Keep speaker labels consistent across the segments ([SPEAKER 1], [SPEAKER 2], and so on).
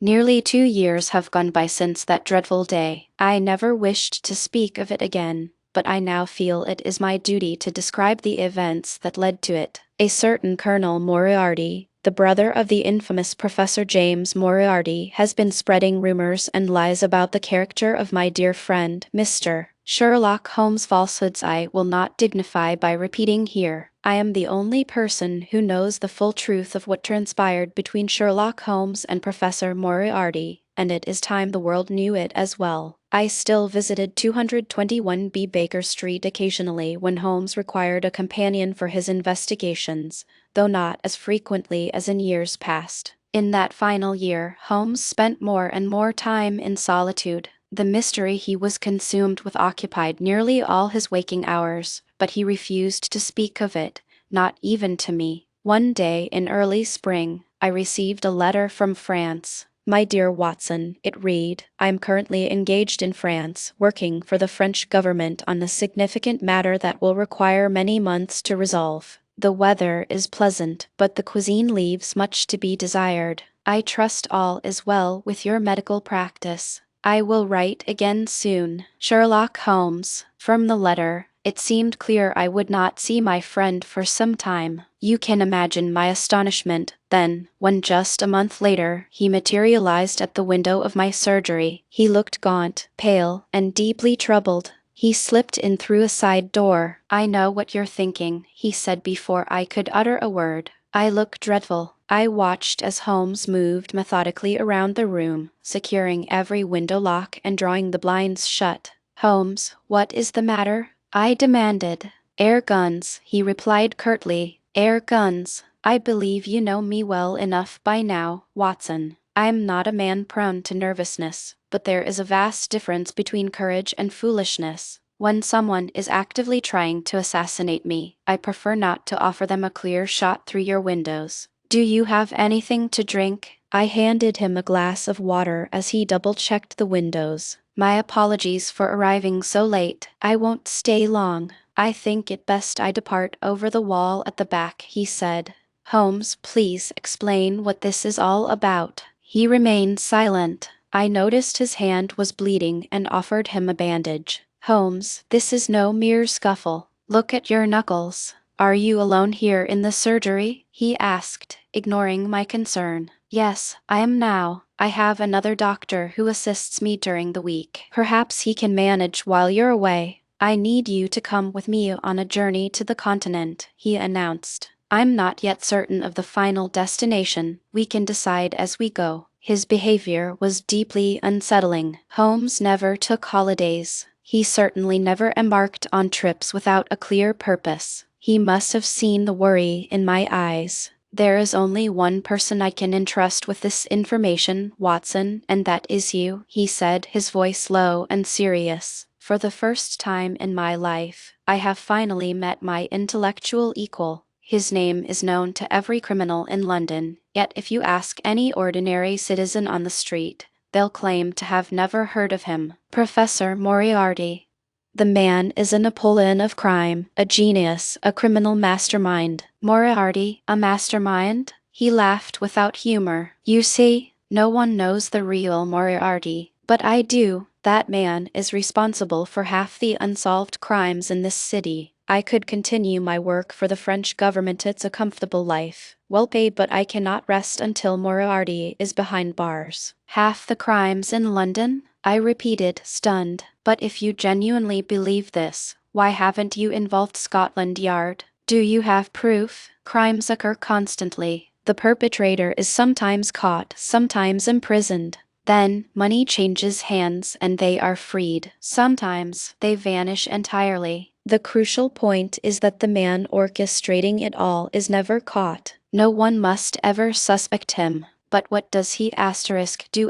[SPEAKER 1] Nearly 2 years have gone by since that dreadful day. I never wished to speak of it again, but I now feel it is my duty to describe the events that led to it. A certain Colonel Moriarty, the brother of the infamous Professor James Moriarty, has been spreading rumors and lies about the character of my dear friend, Mr. Sherlock Holmes. Falsehoods I will not dignify by repeating here. I am the only person who knows the full truth of what transpired between Sherlock Holmes and Professor Moriarty, and it is time the world knew it as well. I still visited 221B Baker Street occasionally when Holmes required a companion for his investigations, though not as frequently as in years past. In that final year, Holmes spent more and more time in solitude. The mystery he was consumed with occupied nearly all his waking hours, but he refused to speak of it, not even to me. One day in early spring, I received a letter from France. My dear Watson, it read, I am currently engaged in France, working for the French government on a significant matter that will require many months to resolve. The weather is pleasant, but the cuisine leaves much to be desired. I trust all is well with your medical practice. I will write again soon. Sherlock Holmes. From the letter, it seemed clear I would not see my friend for some time. You can imagine my astonishment, then, when just a month later, he materialized at the window of my surgery. He looked gaunt, pale, and deeply troubled. He slipped in through a side door. I know what you're thinking, he said before I could utter a word. I look dreadful. I watched as Holmes moved methodically around the room, securing every window lock and drawing the blinds shut. Holmes, what is the matter? I demanded. Air guns, he replied curtly. Air guns. I believe you know me well enough by now, Watson. I am not a man prone to nervousness, but there is a vast difference between courage and foolishness. When someone is actively trying to assassinate me, I prefer not to offer them a clear shot through your windows. Do you have anything to drink? I handed him a glass of water as he double-checked the windows. My apologies for arriving so late. I won't stay long. I think it best I depart over the wall at the back, he said. Holmes, please explain what this is all about. He remained silent. I noticed his hand was bleeding and offered him a bandage. Holmes, this is no mere scuffle. Look at your knuckles. Are you alone here in the surgery? He asked, ignoring my concern. Yes, I am now. I have another doctor who assists me during the week. Perhaps he can manage while you're away. I need you to come with me on a journey to the continent, he announced. I'm not yet certain of the final destination. We can decide as we go. His behavior was deeply unsettling. Holmes never took holidays. He certainly never embarked on trips without a clear purpose. He must have seen the worry in my eyes. There is only one person I can entrust with this information, Watson, and that is you, he said, his voice low and serious. For the first time in my life, I have finally met my intellectual equal. His name is known to every criminal in London, yet if you ask any ordinary citizen on the street, they'll claim to have never heard of him. Professor Moriarty. The man is a Napoleon of crime, a genius, a criminal mastermind. Moriarty, a mastermind? He laughed without humor. You see, no one knows the real Moriarty, but I do. That man is responsible for half the unsolved crimes in this city. I could continue my work for the French government. It's a comfortable life, well paid, but I cannot rest until Moriarty is behind bars. Half the crimes in London? I repeated, stunned. But if you genuinely believe this, why haven't you involved Scotland Yard? Do you have proof? Crimes occur constantly. The perpetrator is sometimes caught, sometimes imprisoned. Then, money changes hands and they are freed. Sometimes, they vanish entirely. The crucial point is that the man orchestrating it all is never caught. No one must ever suspect him. But what does he do?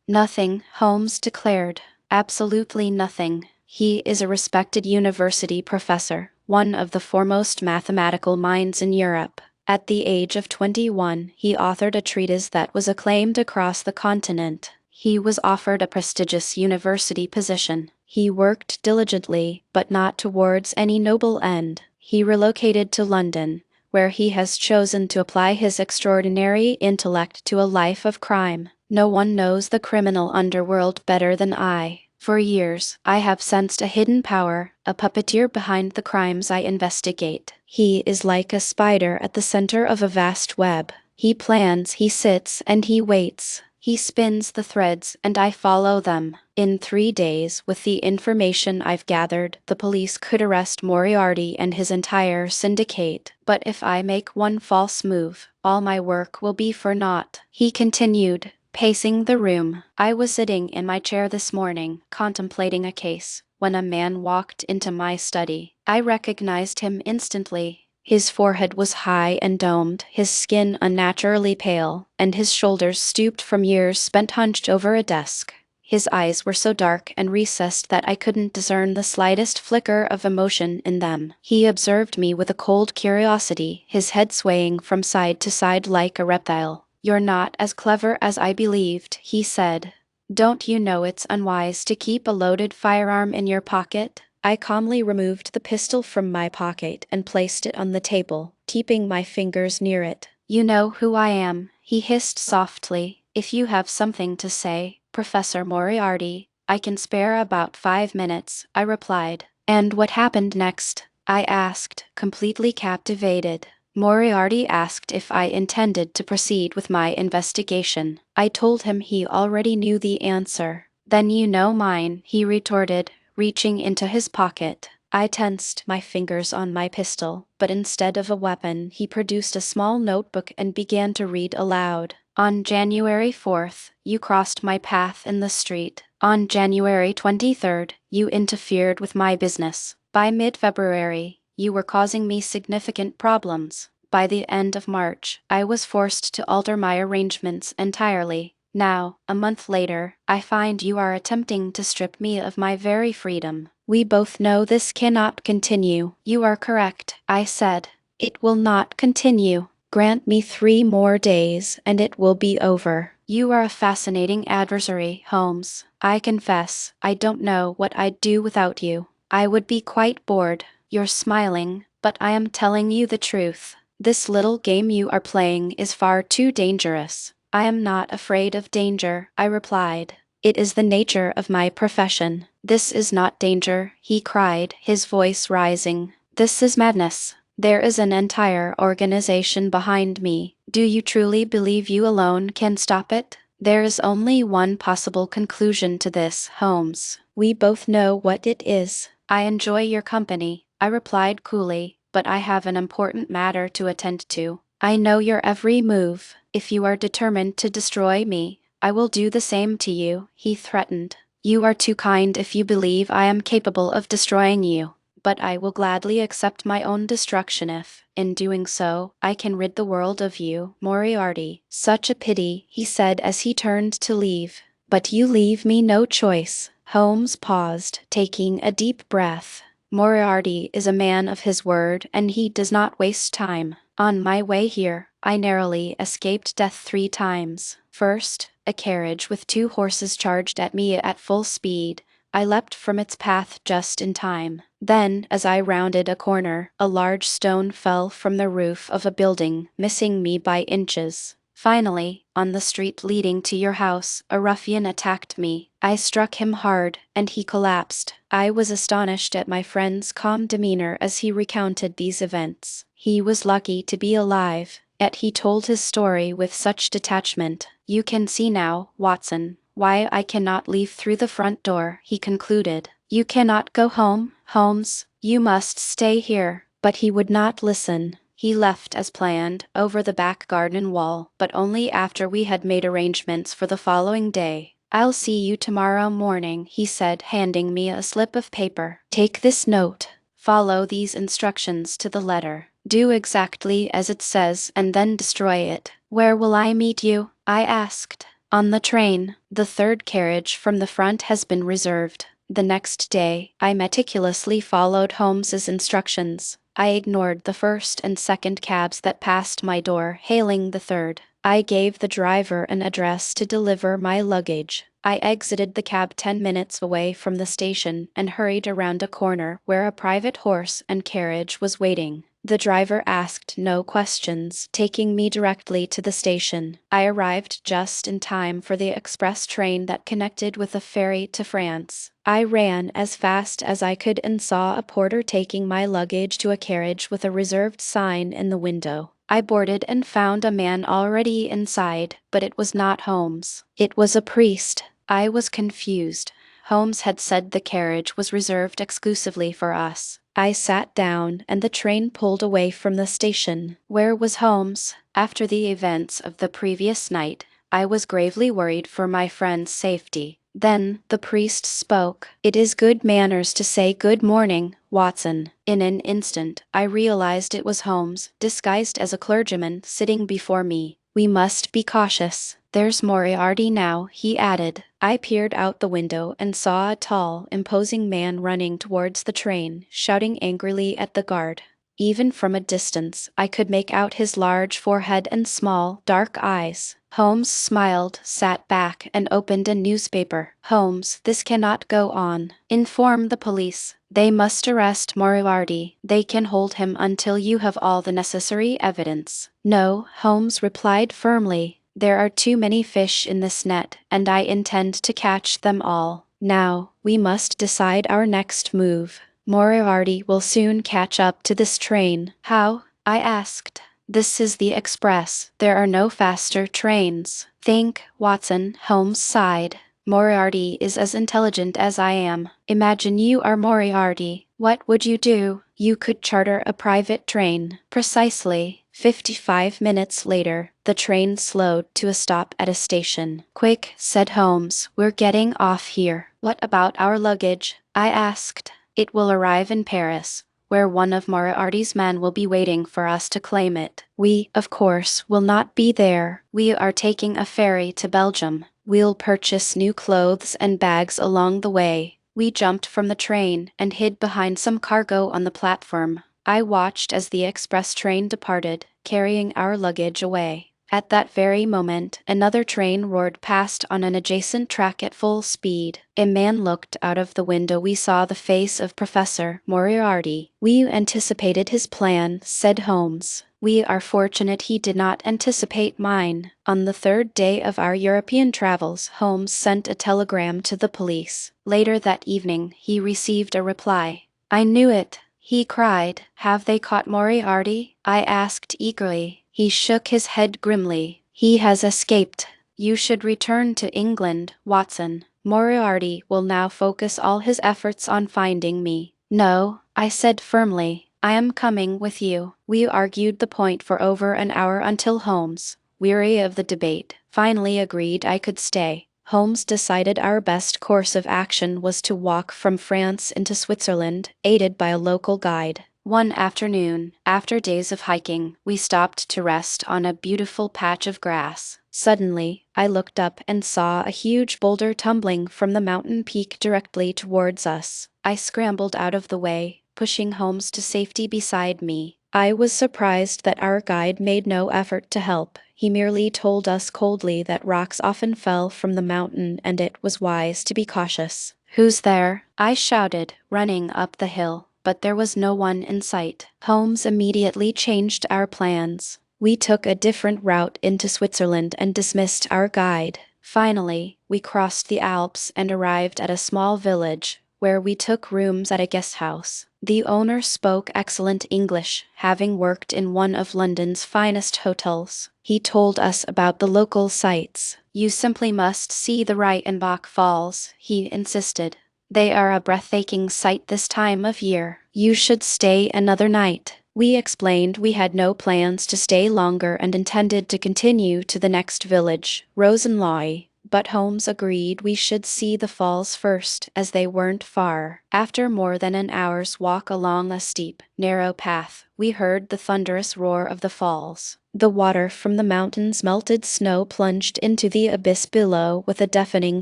[SPEAKER 1] Nothing, Holmes declared. Absolutely nothing. He is a respected university professor, one of the foremost mathematical minds in Europe. At the age of 21, he authored a treatise that was acclaimed across the continent. He was offered a prestigious university position. He worked diligently, but not towards any noble end. He relocated to London, where he has chosen to apply his extraordinary intellect to a life of crime. No one knows the criminal underworld better than I. For years, I have sensed a hidden power, a puppeteer behind the crimes I investigate. He is like a spider at the center of a vast web. He plans, he sits, and he waits. He spins the threads, and I follow them. In 3 days, with the information I've gathered, the police could arrest Moriarty and his entire syndicate. But if I make one false move, all my work will be for naught. He continued, pacing the room. I was sitting in my chair this morning, contemplating a case, when a man walked into my study. I recognized him instantly. His forehead was high and domed, his skin unnaturally pale, and his shoulders stooped from years spent hunched over a desk. His eyes were so dark and recessed that I couldn't discern the slightest flicker of emotion in them. He observed me with a cold curiosity, his head swaying from side to side like a reptile. "You're not as clever as I believed," he said. "Don't you know it's unwise to keep a loaded firearm in your pocket?" I calmly removed the pistol from my pocket and placed it on the table, keeping my fingers near it. "You know who I am," he hissed softly. "If you have something to say, Professor Moriarty, I can spare about 5 minutes," I replied. "And what happened next?" I asked, completely captivated. Moriarty asked if I intended to proceed with my investigation. I told him he already knew the answer. "Then you know mine," he retorted, reaching into his pocket. I tensed my fingers on my pistol, but instead of a weapon, he produced a small notebook and began to read aloud. "On January 4th, you crossed my path in the street. On January 23rd, you interfered with my business. By mid-February, you were causing me significant problems. By the end of March, I was forced to alter my arrangements entirely. Now, a month later, I find you are attempting to strip me of my very freedom. We both know this cannot continue." "You are correct," I said. "It will not continue. Grant me 3 more days, and it will be over." "You are a fascinating adversary, Holmes. I confess, I don't know what I'd do without you. I would be quite bored." "You're smiling, but I am telling you the truth. This little game you are playing is far too dangerous." "I am not afraid of danger," I replied. "It is the nature of my profession." "This is not danger," he cried, his voice rising. "This is madness. There is an entire organization behind me. Do you truly believe you alone can stop it?" "There is only one possible conclusion to this, Holmes. We both know what it is." "I enjoy your company," I replied coolly, "but I have an important matter to attend to. I know your every move. If you are determined to destroy me, I will do the same to you," he threatened. "You are too kind if you believe I am capable of destroying you. But I will gladly accept my own destruction if, in doing so, I can rid the world of you, Moriarty." "Such a pity," he said as he turned to leave. "But you leave me no choice." Holmes paused, taking a deep breath. Moriarty is a man of his word, and he does not waste time. On my way here, I narrowly escaped death 3 times. First, a carriage with 2 horses charged at me at full speed. I leapt from its path just in time. Then, as I rounded a corner, a large stone fell from the roof of a building, missing me by inches. Finally, on the street leading to your house, a ruffian attacked me. I struck him hard, and he collapsed. I was astonished at my friend's calm demeanor as he recounted these events. He was lucky to be alive, yet he told his story with such detachment. "You can see now, Watson, why I cannot leave through the front door," he concluded. "You cannot go home, Holmes. You must stay here." But he would not listen. He left as planned, over the back garden wall, but only after we had made arrangements for the following day. "I'll see you tomorrow morning," he said, handing me a slip of paper. "Take this note. Follow these instructions to the letter. Do exactly as it says and then destroy it." "Where will I meet you?" I asked. "On the train. The 3rd carriage from the front has been reserved." The next day, I meticulously followed Holmes's instructions. I ignored the 1st and 2nd cabs that passed my door, hailing the 3rd. I gave the driver an address to deliver my luggage. I exited the cab 10 minutes away from the station and hurried around a corner where a private horse and carriage was waiting. The driver asked no questions, taking me directly to the station. I arrived just in time for the express train that connected with a ferry to France. I ran as fast as I could and saw a porter taking my luggage to a carriage with a reserved sign in the window. I boarded and found a man already inside, but it was not Holmes. It was a priest. I was confused. Holmes had said the carriage was reserved exclusively for us. I sat down and the train pulled away from the station. Where was Holmes? After the events of the previous night, I was gravely worried for my friend's safety. Then the priest spoke. "It is good manners to say good morning, Watson." In an instant, I realized it was Holmes, disguised as a clergyman, sitting before me. "We must be cautious. There's Moriarty now," he added. I peered out the window and saw a tall, imposing man running towards the train, shouting angrily at the guard. Even from a distance, I could make out his large forehead and small, dark eyes. Holmes smiled, sat back, and opened a newspaper. "Holmes, this cannot go on. Inform the police. They must arrest Moriarty. They can hold him until you have all the necessary evidence." "No," Holmes replied firmly. "There are too many fish in this net, and I intend to catch them all. Now, we must decide our next move. Moriarty will soon catch up to this train." "How?" I asked. "This is the express. There are no faster trains." "Think, Watson," Holmes sighed. "Moriarty is as intelligent as I am. Imagine you are Moriarty. What would you do? You could charter a private train." "Precisely." 55 minutes later, the train slowed to a stop at a station. "Quick," said Holmes, "we're getting off here." "What about our luggage?" I asked. "It will arrive in Paris, where one of Moriarty's men will be waiting for us to claim it. We, of course, will not be there. We are taking a ferry to Belgium. We'll purchase new clothes and bags along the way." We jumped from the train and hid behind some cargo on the platform. I watched as the express train departed, carrying our luggage away. At that very moment, another train roared past on an adjacent track at full speed. A man looked out of the window. We saw the face of Professor Moriarty. "We anticipated his plan," said Holmes. "We are fortunate he did not anticipate mine." On the third day of our European travels, Holmes sent a telegram to the police. Later that evening, he received a reply. "I knew it," he cried. "Have they caught Moriarty?" I asked eagerly. He shook his head grimly. "He has escaped. You should return to England, Watson. Moriarty will now focus all his efforts on finding me." "No," I said firmly. "I am coming with you." We argued the point for over an hour until Holmes, weary of the debate, finally agreed I could stay. Holmes decided our best course of action was to walk from France into Switzerland, aided by a local guide. One afternoon, after days of hiking, we stopped to rest on a beautiful patch of grass. Suddenly, I looked up and saw a huge boulder tumbling from the mountain peak directly towards us. I scrambled out of the way, pushing Holmes to safety beside me. I was surprised that our guide made no effort to help. He merely told us coldly that rocks often fell from the mountain and it was wise to be cautious. "Who's there?" I shouted, running up the hill. But there was no one in sight. Holmes immediately changed our plans. We took a different route into Switzerland and dismissed our guide. Finally, we crossed the Alps and arrived at a small village, where we took rooms at a guest house. The owner spoke excellent English, having worked in one of London's finest hotels. He told us about the local sights. "You simply must see the Reichenbach Falls," he insisted. "They are a breathtaking sight this time of year. You should stay another night." We explained we had no plans to stay longer and intended to continue to the next village, Rosenlau, but Holmes agreed we should see the falls first, as they weren't far. After more than an hour's walk along a steep, narrow path, we heard the thunderous roar of the falls. The water from the mountain's melted snow plunged into the abyss below with a deafening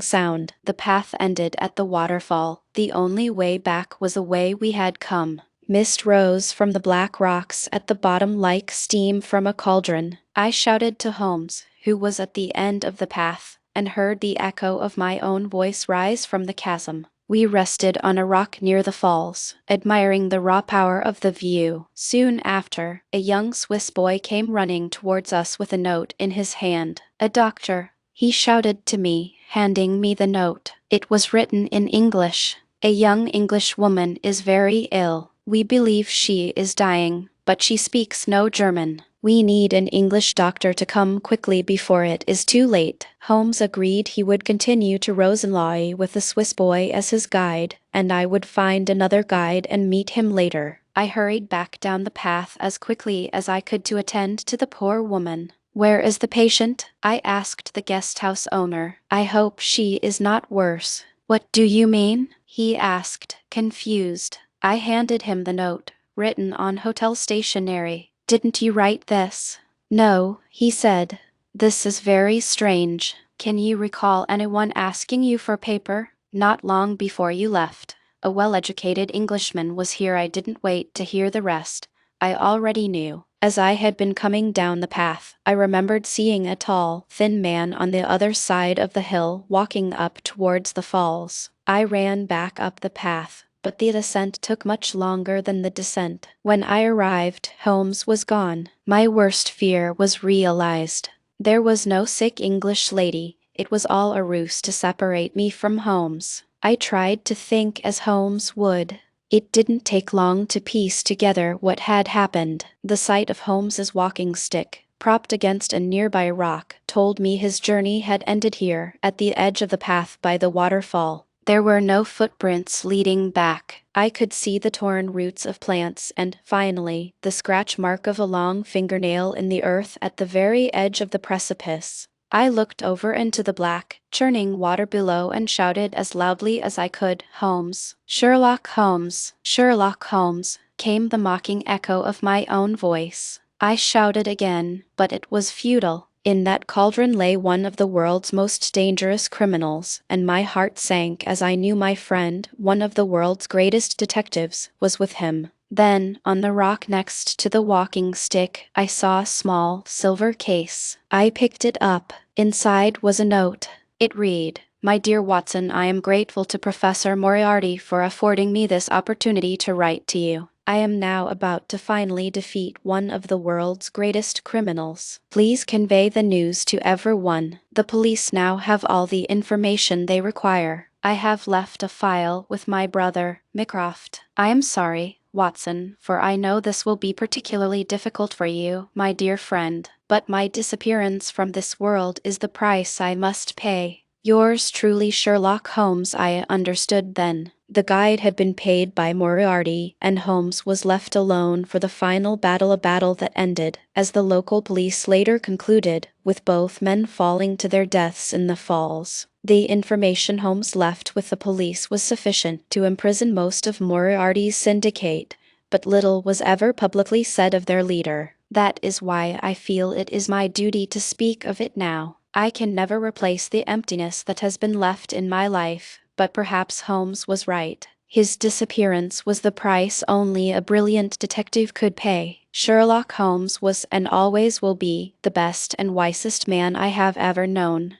[SPEAKER 1] sound. The path ended at the waterfall. The only way back was the way we had come. Mist rose from the black rocks at the bottom like steam from a cauldron. I shouted to Holmes, who was at the end of the path, and heard the echo of my own voice rise from the chasm. We rested on a rock near the falls, admiring the raw power of the view. Soon after, a young Swiss boy came running towards us with a note in his hand. "A doctor," he shouted to me, handing me the note. It was written in English. "A young English woman is very ill. We believe she is dying, but she speaks no German. We need an English doctor to come quickly before it is too late." Holmes agreed he would continue to Rosenlaui with the Swiss boy as his guide, and I would find another guide and meet him later. I hurried back down the path as quickly as I could to attend to the poor woman. "Where is the patient?" I asked the guest house owner. "I hope she is not worse." "What do you mean?" he asked, confused. I handed him the note, written on hotel stationery. "Didn't you write this?" "No," he said. "This is very strange. Can you recall anyone asking you for paper?" "Not long before you left. A well-educated Englishman was here." I didn't wait to hear the rest. I already knew. As I had been coming down the path, I remembered seeing a tall, thin man on the other side of the hill walking up towards the falls. I ran back up the path, but the ascent took much longer than the descent. When I arrived, Holmes was gone. My worst fear was realized. There was no sick English lady. It was all a ruse to separate me from Holmes. I tried to think as Holmes would. It didn't take long to piece together what had happened. The sight of Holmes's walking stick, propped against a nearby rock, told me his journey had ended here, at the edge of the path by the waterfall. There were no footprints leading back. I could see the torn roots of plants and, finally, the scratch mark of a long fingernail in the earth at the very edge of the precipice. I looked over into the black, churning water below and shouted as loudly as I could, "Holmes! Sherlock Holmes! Sherlock Holmes!" came the mocking echo of my own voice. I shouted again, but it was futile. In that cauldron lay one of the world's most dangerous criminals, and my heart sank as I knew my friend, one of the world's greatest detectives, was with him. Then, on the rock next to the walking stick, I saw a small, silver case. I picked it up. Inside was a note. It read, "My dear Watson, I am grateful to Professor Moriarty for affording me this opportunity to write to you. I am now about to finally defeat one of the world's greatest criminals. Please convey the news to everyone. The police now have all the information they require. I have left a file with my brother, Mycroft. I am sorry, Watson, for I know this will be particularly difficult for you, my dear friend, but my disappearance from this world is the price I must pay. Yours truly, Sherlock Holmes." I understood then. The guide had been paid by Moriarty, and Holmes was left alone for the final battle, a battle that ended, as the local police later concluded, with both men falling to their deaths in the falls. The information Holmes left with the police was sufficient to imprison most of Moriarty's syndicate, but little was ever publicly said of their leader. That is why I feel it is my duty to speak of it now. I can never replace the emptiness that has been left in my life, but perhaps Holmes was right. His disappearance was the price only a brilliant detective could pay. Sherlock Holmes was and always will be the best and wisest man I have ever known.